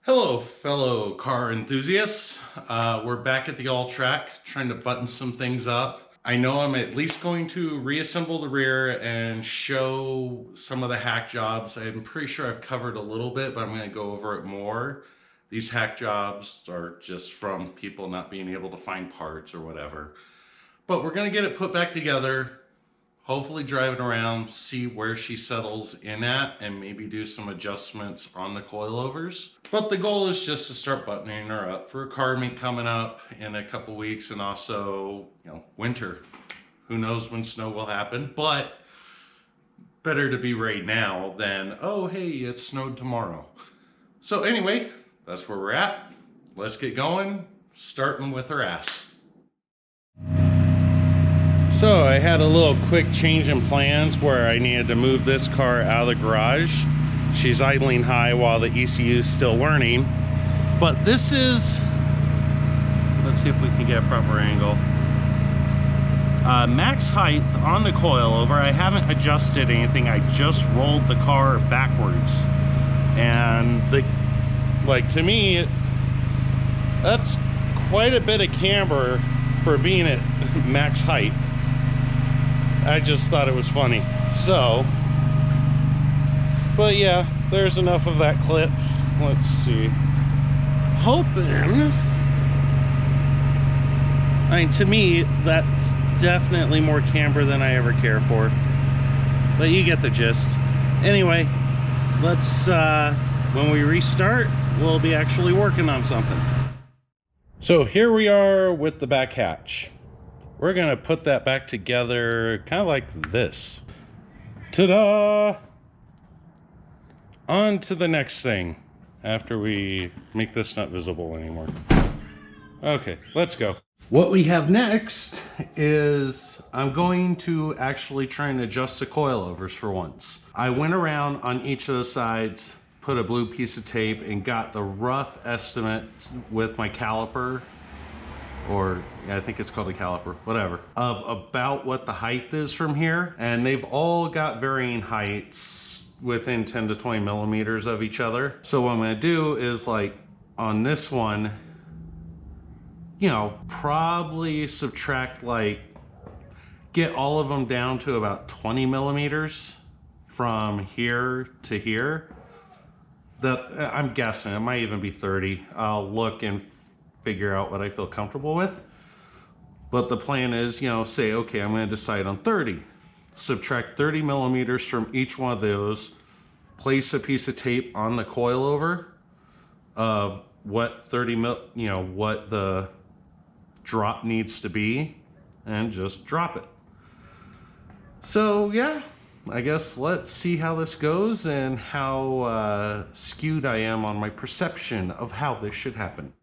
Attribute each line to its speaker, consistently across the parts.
Speaker 1: Hello, fellow car enthusiasts. We're back at the Alltrac trying to button some things up. I know I'm at least going to reassemble the rear and show some of the hack jobs. I'm pretty sure I've covered a little bit, but I'm going to go over it more. These hack jobs are just from people not being able to find parts or whatever. But we're going to get it put back together. Hopefully drive it around, see where she settles in at, and maybe do some adjustments on the coilovers. But the goal is just to start buttoning her up for a car meet coming up in a couple weeks, and also, winter. Who knows when snow will happen, but better to be right now than, oh, hey, it snowed tomorrow. So anyway, that's where we're at. Let's get going, starting with her ass. So I had a little quick change in plans where I needed to move this car out of the garage. She's idling high while the ECU is still learning. But this is, let's see if we can get a proper angle. Max height on the coilover. I haven't adjusted anything. I just rolled the car backwards. And to me, that's quite a bit of camber for being at max height. I just thought it was funny. So, but yeah, there's enough of that clip. Let's see. Hoping. I mean, to me, that's definitely more camber than I ever care for. But you get the gist. Anyway, let's, when we restart, we'll be actually working on something. So here we are with the back hatch. We're gonna put that back together kind of like this. Ta-da! On to the next thing after we make this not visible anymore. Okay, let's go. What we have next is I'm going to actually try and adjust the coilovers for once. I went around on each of the sides, put a blue piece of tape, and got the rough estimates with my caliper, or I think it's called a caliper, whatever, of about what the height is from here. And they've all got varying heights within 10 to 20 millimeters of each other. So what I'm gonna do is, like on this one, probably subtract, get all of them down to about 20 millimeters from here to here. I'm guessing it might even be 30. I'll look and figure out what I feel comfortable with. But the plan is, say, okay, I'm going to decide on 30. Subtract 30 millimeters from each one of those. Place a piece of tape on the coilover of what what the drop needs to be, and just drop it. So yeah, I guess let's see how this goes and how skewed I am on my perception of how this should happen.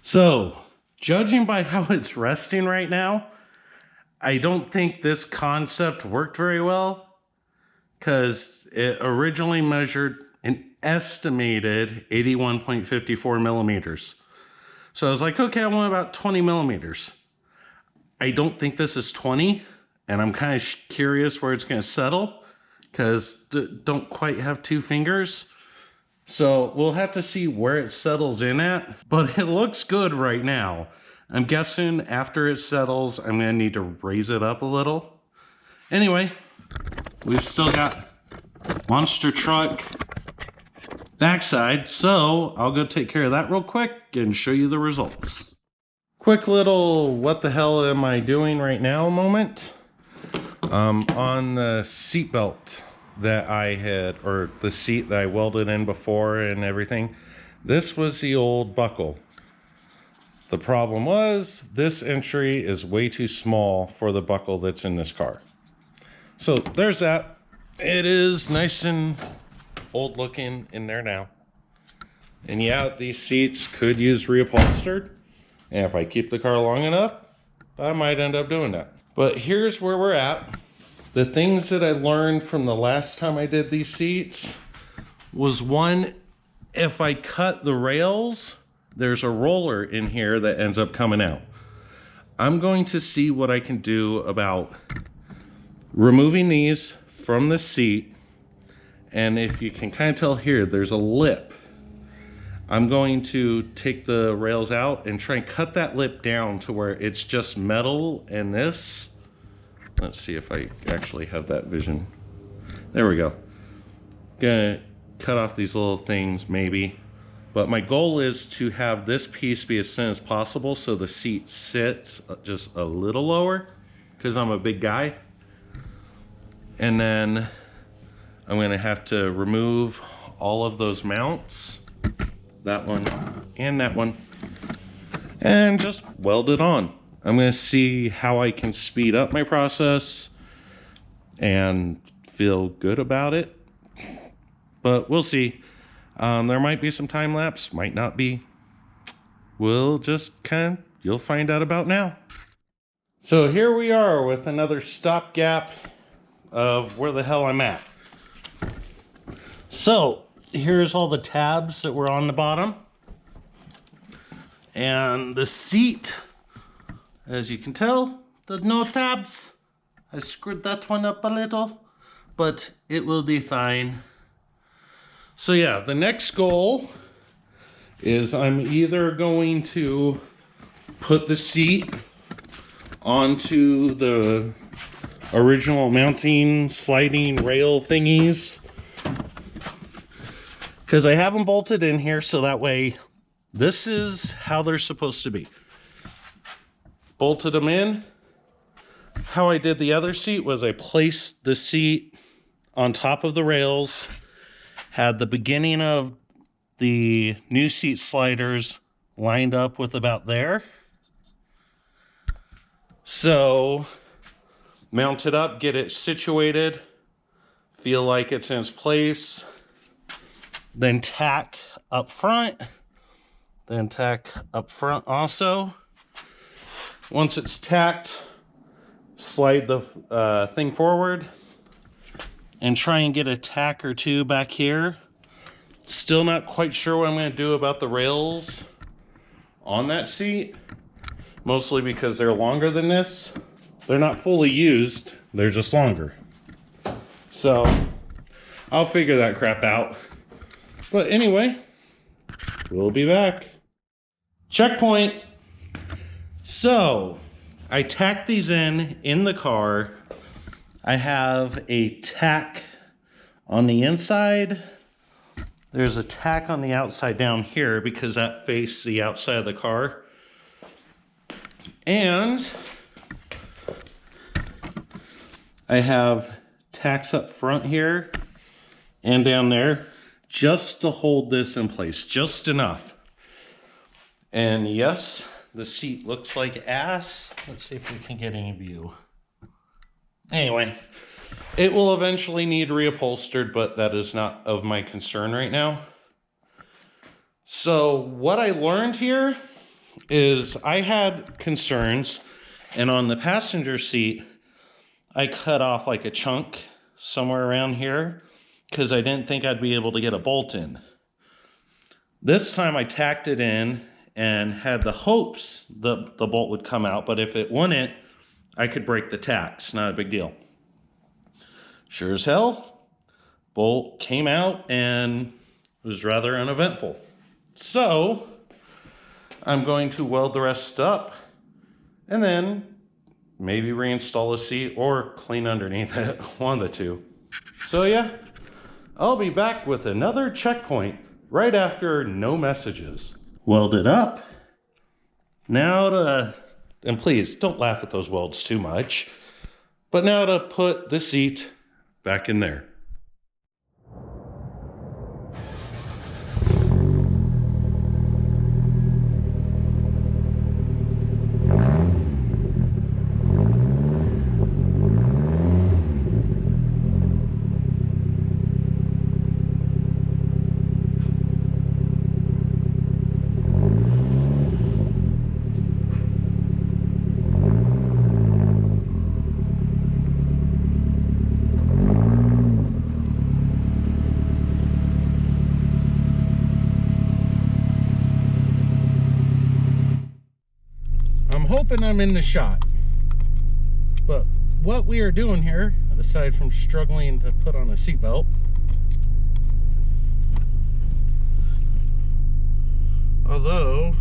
Speaker 1: So, judging by how it's resting right now, I don't think this concept worked very well, because it originally measured an estimated 81.54 millimeters. So I was like, okay, I want about 20 millimeters. I don't think this is 20, and I'm kind of curious where it's going to settle, because don't quite have two fingers. So we'll have to see where it settles in at, but it looks good right now. I'm guessing after it settles, I'm gonna need to raise it up a little. Anyway, we've still got monster truck backside, so I'll go take care of that real quick and show you the results. quick little what the hell am I doing right now moment. On the seat belt that I had, or the seat that I welded in before and everything, this was the old buckle. The problem was this entry is way too small for the buckle that's in this car. So there's that. It is nice and old looking in there now. And yeah, these seats could use reupholstered. And if I keep the car long enough, I might end up doing that. But here's where we're at. The things that I learned from the last time I did these seats was, one, if I cut the rails, there's a roller in here that ends up coming out. I'm going to see what I can do about removing these from the seat. And if you can kind of tell here, there's a lip. I'm going to take the rails out and try and cut that lip down to where it's just metal and this. Let's see if I actually have that vision. There we go. Gonna cut off these little things maybe. But my goal is to have this piece be as thin as possible so the seat sits just a little lower because I'm a big guy. And then I'm gonna have to remove all of those mounts, that one and that one, and just weld it on. I'm gonna see how I can speed up my process and feel good about it, but we'll see. There might be some time lapse, might not be. We'll just you'll find out about now. So here we are with another stopgap of where the hell I'm at. So here's all the tabs that were on the bottom. And the seat, as you can tell, there's no tabs. I screwed that one up a little, but it will be fine. So yeah, the next goal is I'm either going to put the seat onto the original mounting sliding rail thingies, because I have them bolted in here so that way this is how they're supposed to be. Bolted them in. How I did the other seat was I placed the seat on top of the rails, had the beginning of the new seat sliders lined up with about there. So mount it up, get it situated, feel like it's in its place, then tack up front, then tack up front also. Once it's tacked, slide the thing forward and try and get a tack or two back here. Still not quite sure what I'm going to do about the rails on that seat, mostly because they're longer than this. They're not fully used, they're just longer. So I'll figure that crap out. But anyway, we'll be back. Checkpoint. So I tacked these in the car. I have a tack on the inside. There's a tack on the outside down here because that faces the outside of the car. And I have tacks up front here and down there just to hold this in place, just enough. And yes, the seat looks like ass. Let's see if we can get any view. Anyway, it will eventually need reupholstered, but that is not of my concern right now. So what I learned here is I had concerns, and on the passenger seat, I cut off like a chunk somewhere around here because I didn't think I'd be able to get a bolt in. This time I tacked it in and had the hopes the bolt would come out, but if it wouldn't, I could break the tacks, not a big deal. Sure as hell, bolt came out and it was rather uneventful. So I'm going to weld the rest up and then maybe reinstall the seat or clean underneath it, one of the two. So yeah, I'll be back with another checkpoint right after no messages. Weld it up, Now to, and please don't laugh at those welds too much, but now to put the seat back in there. Hoping I'm in the shot, but what we are doing here, aside from struggling to put on a seatbelt, although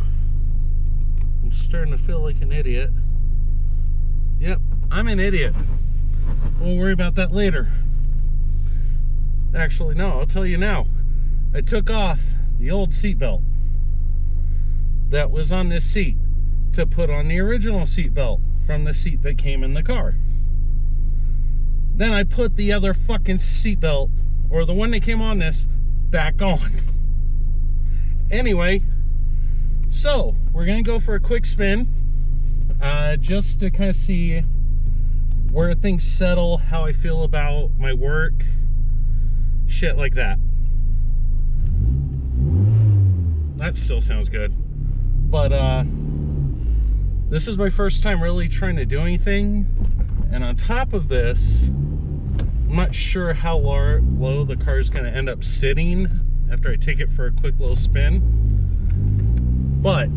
Speaker 1: I'm starting to feel like an idiot. Yep, I'm an idiot. We'll worry about that later. Actually, no, I'll tell you now. I took off the old seatbelt that was on this seat to put on the original seat belt from the seat that came in the car. Then I put the other fucking seat belt, or the one that came on this, back on. Anyway, so we're gonna go for a quick spin, just to kind of see where things settle, how I feel about my work, shit like that. That still sounds good. But this is my first time really trying to do anything, and on top of this, I'm not sure how low the car is going to end up sitting after I take it for a quick little spin. But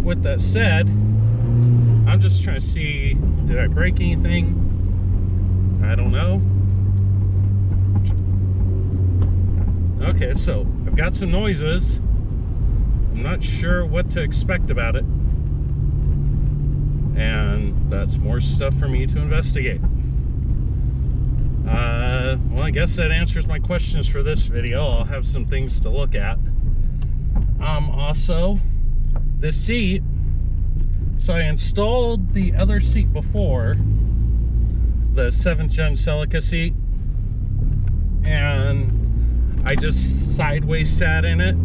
Speaker 1: with that said, I'm just trying to see, did I break anything? I don't know. Okay, so I've got some noises. I'm not sure what to expect about it. And that's more stuff for me to investigate. Well, I guess that answers my questions for this video. I'll have some things to look at. Also, this seat, so I installed the other seat before, the 7th gen Celica seat, and I just sideways sat in it,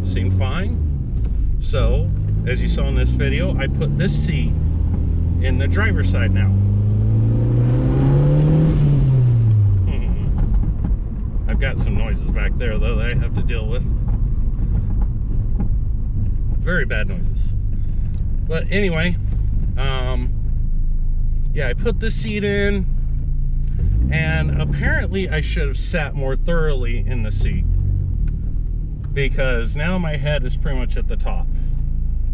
Speaker 1: seemed fine. So, as you saw in this video, I put this seat in the driver's side now. I've got some noises back there though that I have to deal with. Very bad noises. But anyway, yeah, I put this seat in, and apparently I should have sat more thoroughly in the seat, because now my head is pretty much at the top.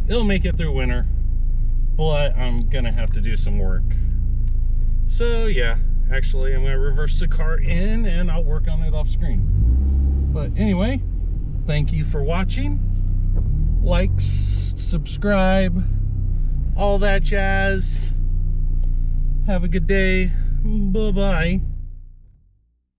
Speaker 1: It'll make it through winter, but I'm gonna have to do some work. So yeah, actually I'm gonna reverse the car in and I'll work on it off screen. But anyway, thank you for watching. Like, subscribe, all that jazz. Have a good day. Bye-bye.